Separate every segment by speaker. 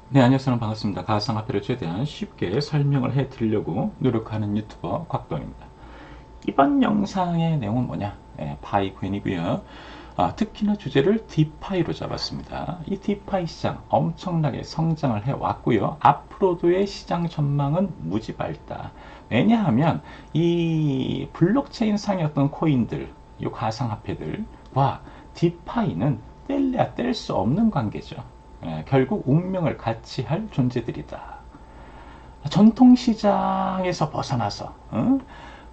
Speaker 1: 네, 안녕하세요. 반갑습니다. 가상화폐를 최대한 쉽게 설명을 해드리려고 노력하는 유튜버 곽동입니다. 이번 영상의 내용은 뭐냐? 파이코인이고요. 특히나 주제를 디파이로 잡았습니다. 이 디파이 시장 엄청나게 성장을 해왔고요. 앞으로도의 시장 전망은 무지밝다. 왜냐하면 이 블록체인 상의 어떤 코인들, 이 가상화폐들과 디파이는 뗄래야 뗄 수 없는 관계죠. 결국 운명을 같이 할 존재들이다. 전통시장에서 벗어나서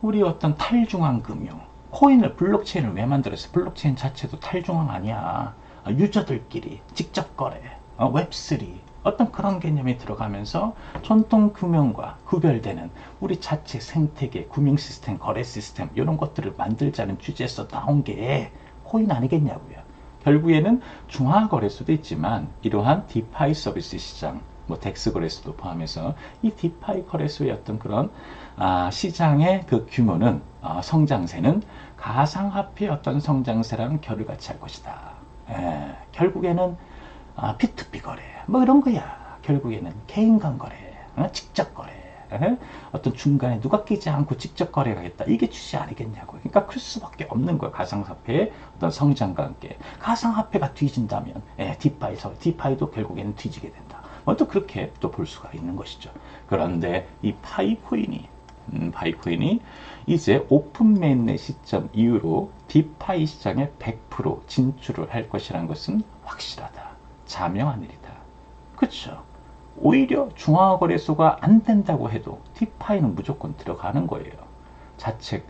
Speaker 1: 우리 어떤 탈중앙 금융, 코인을 블록체인을 왜 만들었어? 블록체인 자체도 탈중앙 아니야. 유저들끼리 직접 거래, 웹3 어떤 그런 개념이 들어가면서 전통 금융과 구별되는 우리 자체 생태계, 금융 시스템, 거래 시스템 이런 것들을 만들자는 취지에서 나온 게 코인 아니겠냐고요. 결국에는 중화거래소도 있지만 이러한 디파이 서비스 시장, 뭐 덱스 거래소도 포함해서 이 디파이 거래소의 어떤 그런 시장의 그 규모는 성장세는 가상화폐의 어떤 성장세랑 결을 같이 할 것이다. 결국에는 P2P 거래 뭐 이런 거야. 결국에는 개인 간 거래, 직접 거래. 어떤 중간에 누가 끼지 않고 직접 거래가 겠다 이게 취지 아니겠냐고. 그러니까 클 수밖에 없는 거예요. 가상화폐의 어떤 성장과 함께 가상화폐가 뒤진다면 디파이도 결국에는 뒤지게 된다. 뭐 또 그렇게 또 볼 수가 있는 것이죠. 그런데 이 파이코인이 이제 오픈 메인넷 시점 이후로 디파이 시장에 100% 진출을 할 것이라는 것은 확실하다. 자명한 일이다. 그렇죠. 오히려 중화거래소가 안 된다고 해도 디파이는 무조건 들어가는 거예요. 자체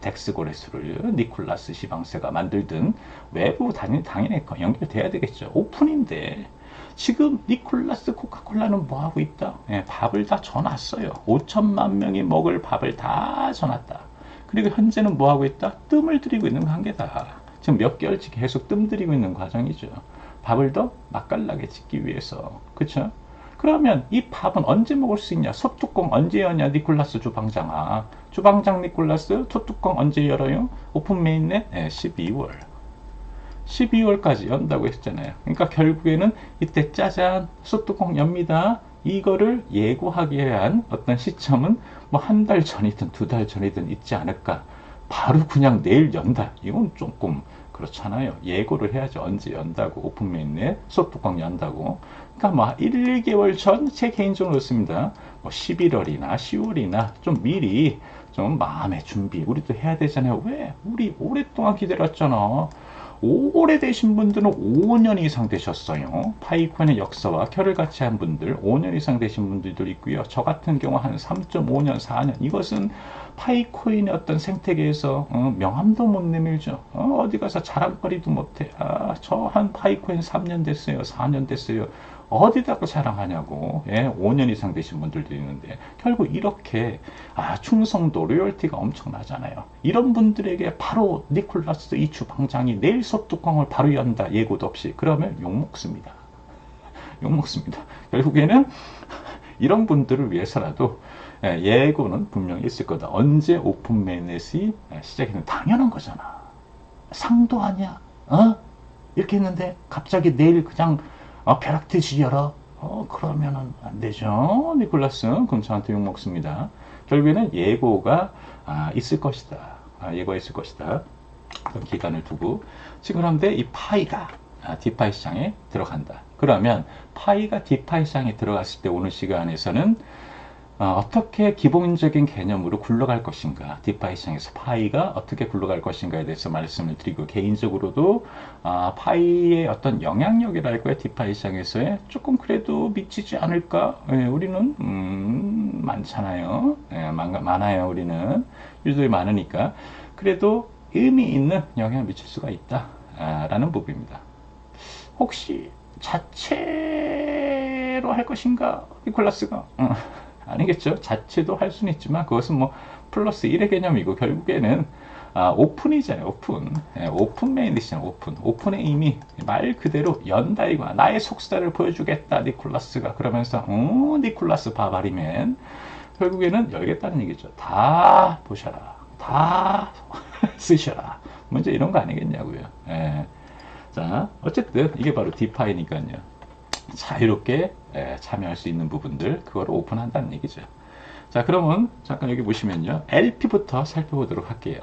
Speaker 1: 덱스 거래소를 니콜라스 시방세가 만들든 외부 당연히 연결돼야 되겠죠. 오픈인데 지금 니콜라스 코카콜라는 뭐 하고 있다? 밥을 다 줘놨어요. 5천만 명이 먹을 밥을 다 줘놨다. 그리고 현재는 뭐 하고 있다? 뜸을 들이고 있는 관계다. 지금 몇 개월씩 계속 뜸 들이고 있는 과정이죠. 밥을 더 맛깔나게 짓기 위해서. 그렇죠? 그러면 이 밥은 언제 먹을 수 있냐? 소뚜껑 언제 여냐? 니콜라스 주방장아. 주방장 니콜라스 소뚜껑 언제 열어요? 오픈 메인넷 12월. 12월까지 연다고 했잖아요. 그러니까 결국에는 이때 짜잔 소뚜껑 엽니다. 이거를 예고하기 위한 어떤 시점은 뭐 한 달 전이든 두 달 전이든 있지 않을까. 바로 그냥 내일 연다. 이건 조금 그렇잖아요. 예고를 해야지 언제 연다고. 오픈 메인넷 소뚜껑 연다고. 그러니까 뭐 1, 2개월 전 제 개인적으로 습니다 뭐 11월이나 10월이나 좀 미리 좀 마음의 준비 우리도 해야 되잖아요. 왜? 우리 오랫동안 기다렸잖아. 오래되신 분들은 5년 이상 되셨어요. 파이콘의 역사와 결을 같이 한 분들 5년 이상 되신 분들도 있고요. 저 같은 경우 한 3.5년, 4년. 이것은 파이코인의 어떤 생태계에서 명함도 못 내밀죠. 어디 가서 자랑거리도 못해. 저 한 파이코인 3년 됐어요. 4년 됐어요. 어디다가 자랑하냐고. 5년 이상 되신 분들도 있는데 결국 이렇게 충성도, 로열티가 엄청나잖아요. 이런 분들에게 바로 니콜라스 이 주방장이 내일 소뚜껑을 바로 연다 예고도 없이 그러면 욕먹습니다. 욕먹습니다. 결국에는 이런 분들을 위해서라도 예고는 분명히 있을 거다. 언제 오픈 매넷이 시작이는 당연한 거잖아. 상도 아니야. 이렇게 했는데 갑자기 내일 그냥 벼락듯이 열어. 그러면은 안 되죠. 니콜라스. 그럼 저한테 욕먹습니다. 결국에는 예고가 있을 것이다. 예고가 있을 것이다. 그런 기간을 두고. 지금 그런데 이 파이가 디파이 시장에 들어간다. 그러면 파이가 디파이 시장에 들어갔을 때 오늘 시간에서는 어떻게 기본적인 개념으로 굴러갈 것인가, 디파이 시장에서 파이가 어떻게 굴러갈 것인가에 대해서 말씀을 드리고, 개인적으로도 파이의 어떤 영향력이랄까요, 디파이 시장에서의 조금 그래도 미치지 않을까. 우리는 많잖아요. 많아요. 우리는 유저들이 많으니까 그래도 의미 있는 영향을 미칠 수가 있다 라는 부분입니다. 혹시 자체로 할 것인가, 니콜라스가? 아니겠죠. 자체도 할 수는 있지만 그것은 뭐 플러스 1의 개념이고 결국에는 오픈이잖아요. 오픈. 오픈 메인이잖아요. 오픈의 의미 말 그대로 연다 이거야. 나의 속살을 보여주겠다 니콜라스가. 그러면서 니콜라스 바바리맨 결국에는 열겠다는 얘기죠. 다 보셔라. 다 쓰셔라. 문제 이런 거 아니겠냐고요. 자, 어쨌든 이게 바로 디파이니까요. 자유롭게 참여할 수 있는 부분들, 그거를 오픈한다는 얘기죠. 자, 그러면 잠깐 여기 보시면요, LP부터 살펴보도록 할게요.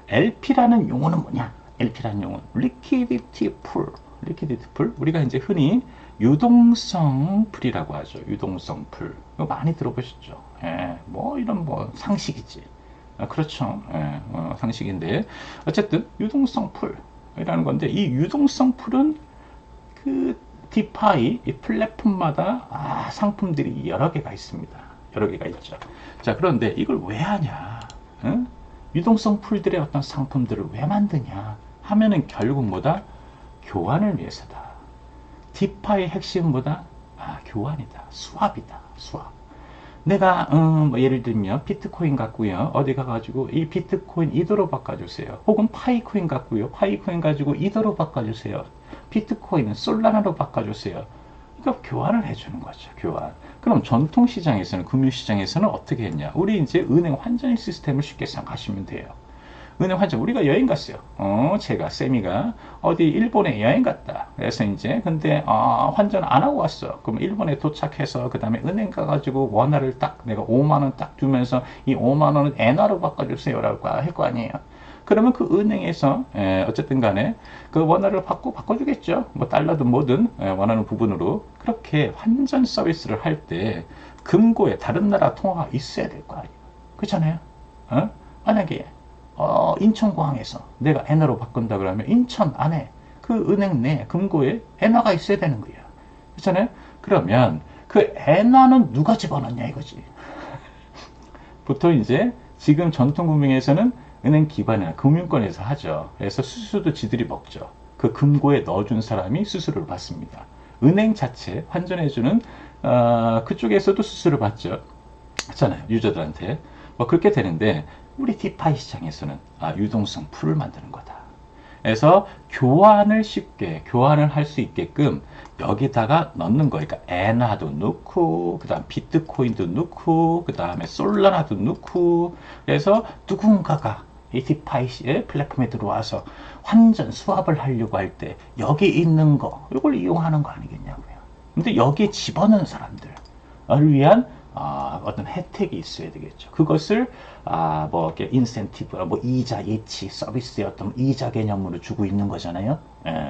Speaker 1: LP라는 용어는 뭐냐? LP라는 용어는 Liquidity Pool. Liquidity Pool, 우리가 이제 흔히 유동성 풀이라고 하죠. 유동성 풀. 이거 많이 들어보셨죠? 뭐 이런 뭐 상식이지. 그렇죠. 상식인데 어쨌든 유동성 풀이라는 건데, 이 유동성 풀은 그 디파이 이 플랫폼마다 상품들이 여러 개가 있습니다. 여러 개가 있죠. 자, 그런데 이걸 왜 하냐? 응? 유동성 풀들의 어떤 상품들을 왜 만드냐 하면은 결국 뭐다? 교환을 위해서다. 디파의 핵심보다 교환이다. 수합이다. 수합. 내가 뭐 예를 들면 비트코인 갖고요, 어디 가가지고 이 비트코인 2도로 바꿔주세요. 혹은 파이코인 갖고요, 파이코인 가지고 2도로 바꿔주세요. 비트코인은 솔라나로 바꿔주세요. 그러니까 교환을 해주는 거죠. 교환. 그럼 전통시장에서는, 금융시장에서는 어떻게 했냐? 우리 이제 은행 환전의 시스템을 쉽게 생각하시면 돼요. 은행 환전, 우리가 여행 갔어요. 제가, 세미가 어디 일본에 여행 갔다. 그래서 이제, 근데, 환전 안 하고 왔어. 그럼 일본에 도착해서, 그 다음에 은행 가가지고 원화를 딱, 내가 5만원 딱 주면서, 이 5만원은 엔화로 바꿔주세요. 라고 할 거 아니에요. 그러면 그 은행에서, 어쨌든 간에, 그 원화를 바꿔주겠죠. 뭐, 달러든 뭐든, 원하는 부분으로. 그렇게 환전 서비스를 할 때, 금고에 다른 나라 통화가 있어야 될 거 아니에요. 그렇잖아요. 만약에, 인천공항에서 내가 엔화로 바꾼다 그러면 인천 안에 그 은행 내 금고에 엔화가 있어야 되는 거예요. 그렇잖아요. 그러면 그 엔화는 누가 집어넣냐 이거지. 보통 이제 지금 전통금융에서는 은행 기관이나 금융권에서 하죠. 그래서 수수도 지들이 먹죠. 그 금고에 넣어준 사람이 수수료를 받습니다. 은행 자체 환전해주는 그쪽에서도 수수료를 받죠. 그렇잖아요. 유저들한테. 뭐 그렇게 되는데, 우리 디파이 시장에서는 유동성 풀을 만드는 거다. 그래서 교환을 쉽게 교환을 할 수 있게끔 여기다가 넣는 거예요. 그러니까 엔화도 넣고, 그 다음 비트코인도 넣고, 그 다음에 솔라나도 넣고, 그래서 누군가가 이 디파이의 플랫폼에 들어와서 환전 수합을 하려고 할 때 여기 있는 거, 이걸 이용하는 거 아니겠냐고요. 근데 여기에 집어넣은 사람들을 위한 어떤 혜택이 있어야 되겠죠. 그것을 뭐 이렇게 인센티브, 뭐 이자 예치 서비스의 어떤 이자 개념으로 주고 있는 거잖아요.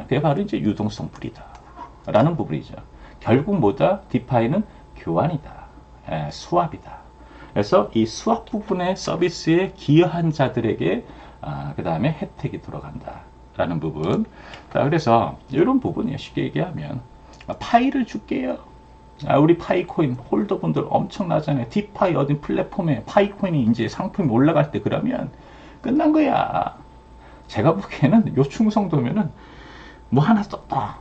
Speaker 1: 그게 바로 이제 유동성 풀이다라는 부분이죠. 결국 뭐다? 디파이는 교환이다, 수합이다. 그래서 이 수합 부분의 서비스에 기여한 자들에게 그 다음에 혜택이 들어간다라는 부분. 자, 그래서 이런 부분이에요. 쉽게 얘기하면 파이를 줄게요. 우리 파이코인 홀더분들 엄청나잖아요. 디파이 어딘 플랫폼에 파이코인이 이제 상품이 올라갈 때 그러면 끝난 거야. 제가 보기에는 요 충성도면은 뭐 하나 떴다.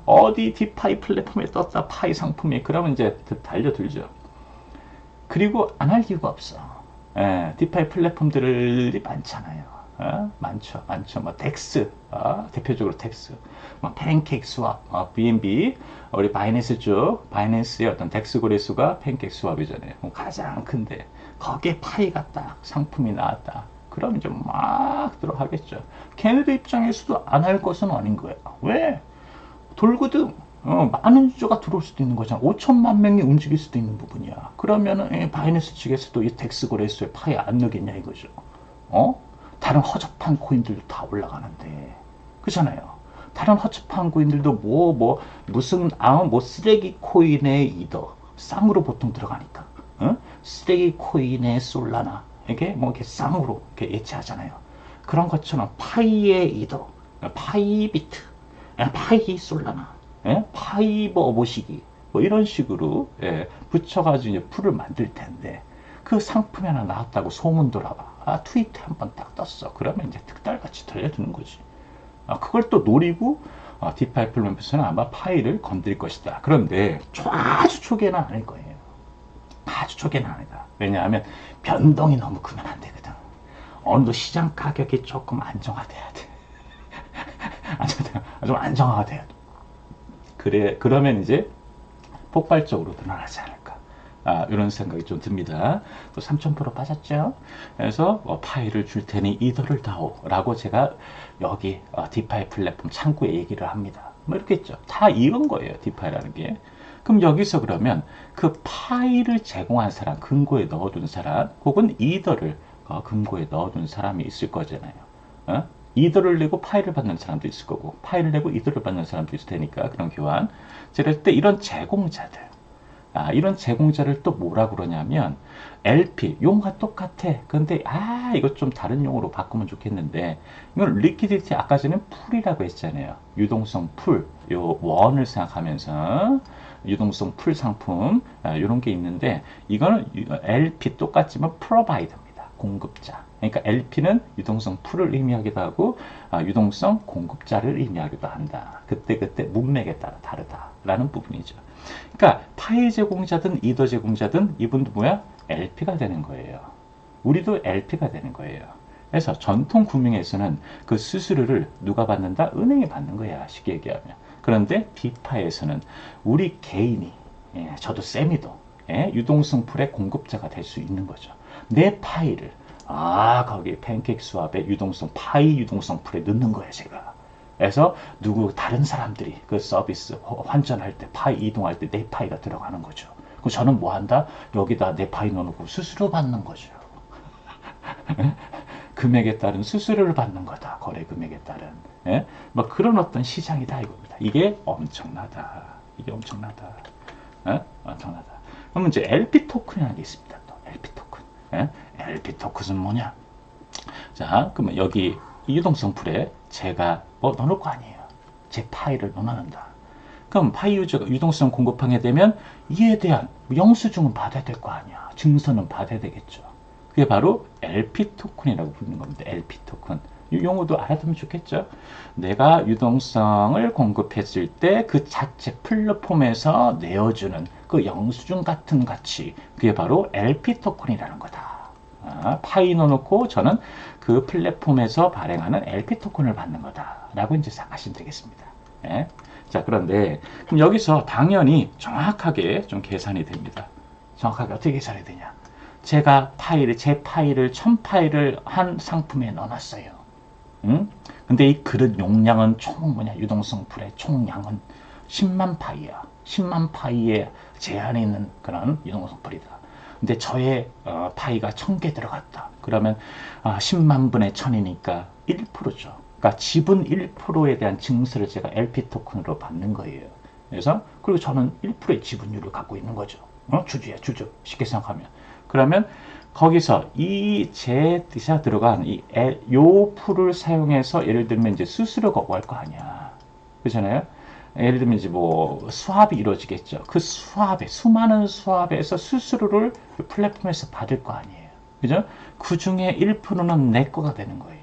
Speaker 1: 어디 디파이 플랫폼에 떴다. 파이 상품이. 그러면 이제 달려들죠. 그리고 안 할 이유가 없어. 디파이 플랫폼들이 많잖아요. 많죠. 뭐 덱스, 대표적으로 덱스, 뭐 팬케이크 스왑, BNB, 우리 바이낸스 쪽, 바이낸스의 어떤 덱스 거래수가 팬케이크 스왑이잖아요. 가장 큰데 거기에 파이가 딱 상품이 나왔다. 그럼 이제 막 들어가겠죠. 걔네들 입장에서도 안 할 것은 아닌 거예요. 왜? 돌거든. 많은 주주가 들어올 수도 있는 거잖아. 5천만 명이 움직일 수도 있는 부분이야. 그러면은 바이낸스 측에서도 이 덱스 거래소에 파이 안 넣겠냐 이거죠. 다른 허접한 코인들도 다 올라가는데, 그렇잖아요. 다른 허접한 코인들도 무슨 뭐 쓰레기 코인의 이더 쌍으로 보통 들어가니까, 쓰레기 코인의 솔라나 이게 뭐 이렇게 쌍으로 이렇게 예치하잖아요. 그런 것처럼 파이의 이더, 파이 비트, 파이 솔라나, 파이 모시기 뭐 이런 식으로 붙여가지고 이제 풀을 만들 텐데, 그 상품이 하나 나왔다고 소문 돌아봐. 트위터 한번 딱 떴어. 그러면 이제 득달같이 달려드는 거지. 그걸 또 노리고 디파이 플랫폼에서는 아마 파이를 건드릴 것이다. 그런데 아주 초기에는 아닐 거예요. 아주 초기에는 아니다. 왜냐하면 변동이 너무 크면 안 되거든. 어느 정도 시장 가격이 조금 안정화돼야 돼. 좀 안정화가 돼야 돼. 그러면 이제 폭발적으로 늘어나지 않을까. 이런 생각이 좀 듭니다. 또 3000% 빠졌죠. 그래서 파이를 줄 테니 이더를 다오 라고 제가 여기 디파이 플랫폼 창구에 얘기를 합니다. 뭐 이렇게 있죠. 다 이런 거예요. 디파이라는 게. 그럼 여기서 그러면 그 파이를 제공한 사람, 금고에 넣어둔 사람, 혹은 이더를 금고에 넣어둔 사람이 있을 거잖아요. 어? 이더를 내고 파이를 받는 사람도 있을 거고, 파이를 내고 이더를 받는 사람도 있을 테니까, 그런 교환. 이럴 때 이런 제공자들, 이런 제공자를 또 뭐라 그러냐면 LP, 용어가 똑같아. 근데 이거 좀 다른 용어로 바꾸면 좋겠는데, 이건 리퀴디티, 아까 전에 풀이라고 했잖아요. 유동성 풀, 요 원을 생각하면서 유동성 풀 상품, 이런 게 있는데, 이거는 LP 똑같지만 provider입니다. 공급자. 그러니까 LP는 유동성 풀을 의미하기도 하고, 유동성 공급자를 의미하기도 한다. 그때그때 문맥에 따라 다르다라는 부분이죠. 그러니까 파이 제공자든 이더 제공자든 이분도 뭐야? LP가 되는 거예요. 우리도 LP가 되는 거예요. 그래서 전통 금융에서는 그 수수료를 누가 받는다? 은행이 받는 거야. 쉽게 얘기하면. 그런데 디파에서는 우리 개인이, 저도 쌤이도 유동성 풀의 공급자가 될 수 있는 거죠. 내 파이를 거기 팬케이크 수압에 유동성 파이 유동성 풀에 넣는 거예요, 제가. 그래서 다른 사람들이 그 서비스 환전할 때 파이 이동할 때 내 파이가 들어가는 거죠. 그럼 저는 뭐 한다? 여기다 내 파이 넣어놓고 수수료 받는 거죠. 금액에 따른 수수료를 받는 거다. 거래 금액에 따른. 뭐 그런 어떤 시장이다 이겁니다. 이게 엄청나다. 이게 엄청나다. 엄청나다. 그러면 이제 LP 토큰이라는 게 있습니다. 또 LP 토큰. LP 토큰은 뭐냐? 자, 그러면 여기 유동성 풀에 제가 뭐 넣어놓을 거 아니에요. 제 파일을 넣어놓는다. 그럼 파이 유저가 유동성 공급하게 되면 이에 대한 영수증은 받아야 될 거 아니야. 증서는 받아야 되겠죠. 그게 바로 LP 토큰이라고 부르는 겁니다. LP 토큰. 이 용어도 알아두면 좋겠죠. 내가 유동성을 공급했을 때 그 자체 플랫폼에서 내어주는 그 영수증 같은 가치, 그게 바로 LP 토큰이라는 거다. 파이 넣어놓고 저는 그 플랫폼에서 발행하는 LP 토큰을 받는 거다라고 이제 생각하시면 되겠습니다. 자, 그런데 그럼 여기서 당연히 정확하게 좀 계산이 됩니다. 정확하게 어떻게 계산이 되냐? 제가 제 파일을 1000파일을 한 상품에 넣어놨어요. 근데 이 그릇 용량은 총 유동성 풀의 총량은 10만 파이야. 10만 파이에 제한이 있는 그런 유동성 풀이다. 근데 저의 파이가 1000개 들어갔다. 그러면 10만 분의 1000이니까 1%죠. 그러니까 지분 1%에 대한 증서를 제가 LP 토큰으로 받는 거예요. 그래서 그리고 저는 1%의 지분율을 갖고 있는 거죠. 주주야, 주주. 쉽게 생각하면. 그러면 거기서 제 뜻이 들어간 요 풀을 사용해서 예를 들면 이제 수수료가 오갈 거 아니야. 그렇잖아요. 예를 들면 이제 뭐 수합이 이루어지겠죠. 그 수많은 수합에서 수수료를 플랫폼에서 받을 거 아니에요. 그죠? 그 중에 1%는 내 거가 되는 거예요.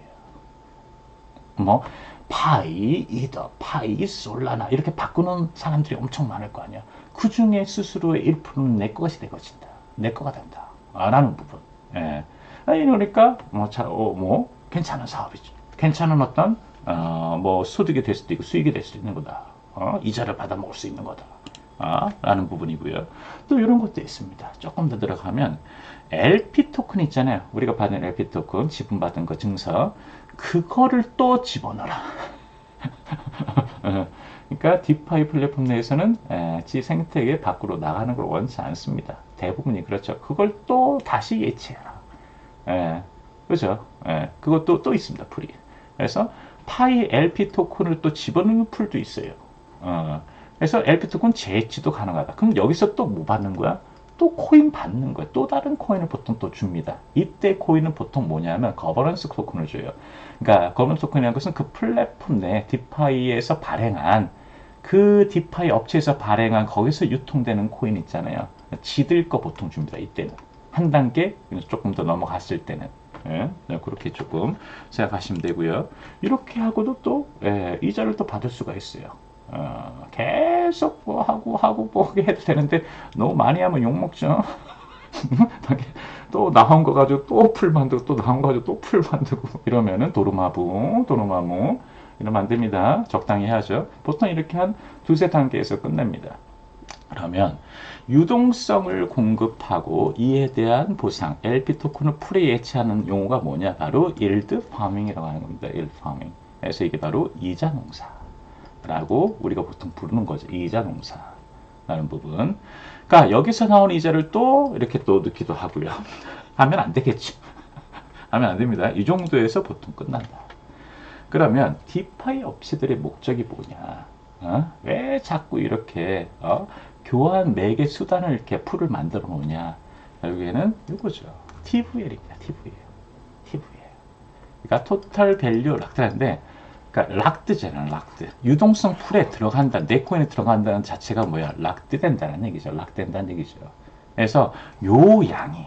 Speaker 1: 뭐 파이, 이더, 파이, 솔라나 이렇게 바꾸는 사람들이 엄청 많을 거 아니야. 그 중에 수수료의 1%는 내 것이 되어진다. 내 거가 된다. 라는 부분. 이러니까 뭐 괜찮은 사업이죠. 괜찮은 어떤 뭐 소득이 될 수도 있고 수익이 될 수도 있는 거다. 이자를 받아 먹을 수 있는 거다. 라는 부분이고요. 또 이런 것도 있습니다. 조금 더 들어가면 LP 토큰 있잖아요. 우리가 받은 LP 토큰, 지분 받은 거 증서, 그거를 또 집어넣어라. 그러니까 디파이 플랫폼 내에서는 지 생태계 밖으로 나가는 걸 원치 않습니다. 대부분이 그렇죠. 그걸 또 다시 예치해라. 그죠? 그것도 또 있습니다. 풀이. 그래서 파이 LP 토큰을 또 집어넣는 풀도 있어요. 그래서 LP 토큰 재치도 가능하다. 그럼 여기서 또 뭐 받는 거야? 또 코인 받는 거야. 또 다른 코인을 보통 또 줍니다. 이때 코인은 보통 뭐냐면 거버넌스 토큰을 줘요. 그러니까 거버넌스 토큰이라는 것은 그 플랫폼 내 디파이에서 발행한 그 디파이 업체에서 발행한 거기서 유통되는 코인 있잖아요. 지들 거 보통 줍니다. 이때는 한 단계 조금 더 넘어갔을 때는 그렇게 조금 생각하시면 되고요. 이렇게 하고도 또 이자를 또 받을 수가 있어요. 계속 뭐 하고 뭐 해도 되는데 너무 많이 하면 욕 먹죠. 또 나온 거 가지고 또 풀 만들고 또 나온 거 가지고 또 풀 만들고 이러면은 도루마무 이러면 안 됩니다. 적당히 해야죠. 보통 이렇게 한 두세 단계에서 끝냅니다. 그러면 유동성을 공급하고 이에 대한 보상, LP 토큰을 풀에 예치하는 용어가 뭐냐? 바로 yield farming이라고 하는 겁니다. yield farming. 그래서 이게 바로 이자 농사. 이자라고 우리가 보통 부르는 거죠. 이자 농사라는 부분. 그러니까 여기서 나온 이자를 또 이렇게 또 넣기도 하고요. 하면 안 되겠죠. 하면 안 됩니다. 이 정도에서 보통 끝난다. 그러면 디파이 업체들의 목적이 뭐냐? 왜 자꾸 이렇게 교환 매개 수단을 이렇게 풀을 만들어 놓냐? 결국에는 이거죠. TVL입니다. TVL. 그러니까 토탈 밸류 락드인데, 그러니까 락드잖아, 락드. 유동성 풀에 들어간다, 내 코인에 들어간다는 자체가 뭐야? 락드 된다는 얘기죠. 락드 된다는 얘기죠. 그래서 요 양이,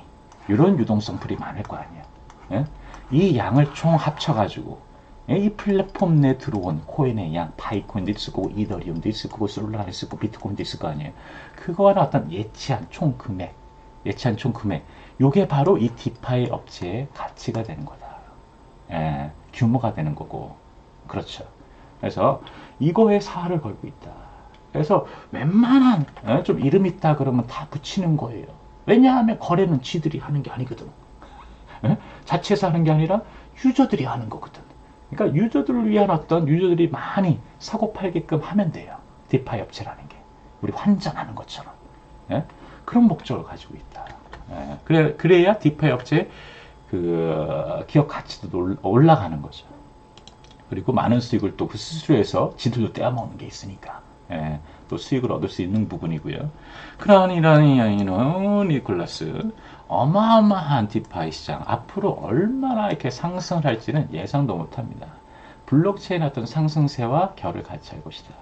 Speaker 1: 이런 유동성 풀이 많을 거 아니에요. 예? 이 양을 총 합쳐가지고 이 플랫폼 내에 들어온 코인의 양, 파이코인도 있을 거고, 이더리움도 있을 거고, 솔라나도 있을 거고, 비트코인도 있을 거 아니에요. 그거와는 어떤 예치한 총 금액, 요게 바로 이 디파이 업체의 가치가 되는 거다. 예, 규모가 되는 거고. 그렇죠. 그래서 이거에 사활을 걸고 있다. 그래서 웬만한 좀 이름 있다 그러면 다 붙이는 거예요. 왜냐하면 거래는 지들이 하는 게 아니거든. 자체에서 하는 게 아니라 유저들이 하는 거거든. 그러니까 유저들을 위한 어떤 유저들이 많이 사고 팔게끔 하면 돼요. 디파이 업체라는 게. 우리 환전하는 것처럼. 예? 그런 목적을 가지고 있다. 예. 그래야 디파이 업체의 그 기업 가치도 올라가는 거죠. 그리고 많은 수익을 또 그 수수료에서 지들도 떼어먹는 게 있으니까. 예. 또 수익을 얻을 수 있는 부분이고요. 그러니라는 니콜라스 어마어마한 디파이 시장 앞으로 얼마나 이렇게 상승을 할지는 예상도 못합니다. 블록체인 어떤 상승세와 결을 같이 할 것이다.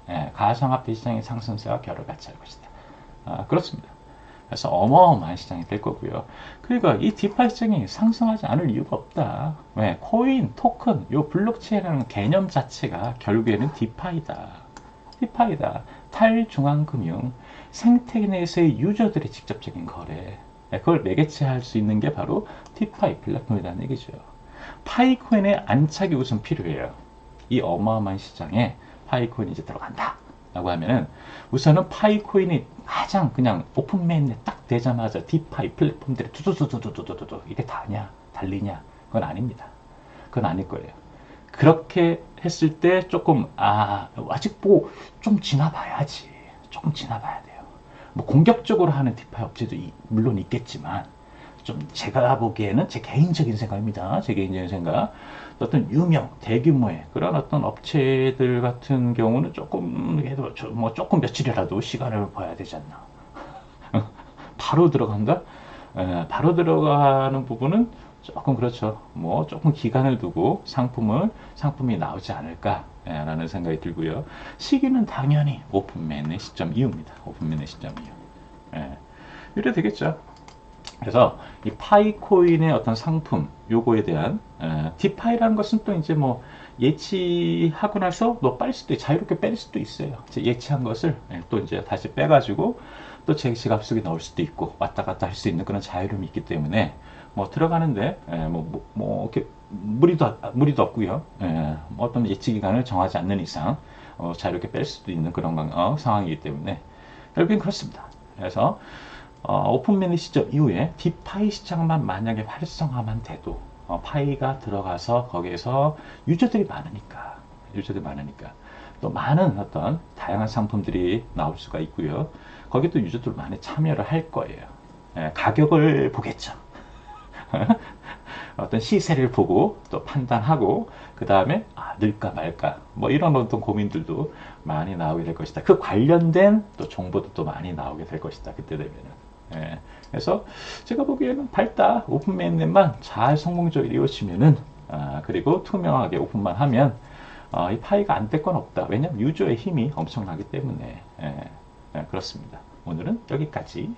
Speaker 1: 예, 가상화폐 시장의 상승세와 결을 같이 할 것이다. 그렇습니다. 그래서 어마어마한 시장이 될 거고요. 그러니까 이 디파이 시장이 상승하지 않을 이유가 없다. 왜? 코인, 토큰, 요 블록체인이라는 개념 자체가 결국에는 디파이다. 탈중앙금융, 생태 내에서의 유저들의 직접적인 거래. 그걸 매개체할 수 있는 게 바로 디파이 플랫폼이라는 얘기죠. 파이코인의 안착이 우선 필요해요. 이 어마어마한 시장에 파이코인이 이제 들어간다 라고 하면은 우선은 파이코인이 가장 그냥 오픈 메인에 딱 되자마자 디파이 플랫폼들이 두두두두두두두두 이게 다냐 달리냐 그건 아닙니다. 그건 아닐 거예요. 그렇게 했을 때 조금 아직 뭐 좀 지나봐야지. 조금 지나봐야 돼요. 뭐 공격적으로 하는 디파이 업체도 물론 있겠지만 좀 제가 보기에는 제 개인적인 생각입니다. 제 개인적인 생각. 어떤 유명 대규모의 그런 어떤 업체들 같은 경우는 조금 그래도 뭐 조금 며칠이라도 시간을 봐야 되지 않나. 바로 들어간다? 바로 들어가는 부분은 조금 그렇죠. 뭐 조금 기간을 두고 상품이 나오지 않을까라는 생각이 들고요. 시기는 당연히 오픈맨의 시점 이후입니다. 오픈맨의 시점 이후. 이래 되겠죠. 그래서 이 파이코인의 어떤 상품 요거에 대한 디파이라는 것은 또 이제 뭐 예치하고 나서 뭐 빨 수도 자유롭게 뺄 수도 있어요. 예치한 것을 또 이제 다시 빼가지고 또 제 지갑 속에 넣을 수도 있고 왔다 갔다 할 수 있는 그런 자유로움이 있기 때문에 뭐 들어가는데 뭐 이렇게 무리도 없고요. 뭐 어떤 예치 기간을 정하지 않는 이상 자유롭게 뺄 수도 있는 그런 상황이기 때문에 결국엔 그렇습니다. 그래서 오픈맨의 시점 이후에 디파이 시장만 만약에 활성화만 돼도 파이가 들어가서 거기에서 유저들이 많으니까 또 많은 어떤 다양한 상품들이 나올 수가 있고요. 거기에 또 유저들 많이 참여를 할 거예요. 가격을 보겠죠. 어떤 시세를 보고 또 판단하고 그 다음에 늘까 말까 뭐 이런 어떤 고민들도 많이 나오게 될 것이다. 그 관련된 또 정보도 또 많이 나오게 될 것이다. 그때 되면은. 그래서 제가 보기에는 밝다 오픈메인넷만 잘 성공적으로 이루어지면은 그리고 투명하게 오픈만 하면 이 파이가 안 될 건 없다. 왜냐하면 유저의 힘이 엄청나기 때문에 그렇습니다. 오늘은 여기까지.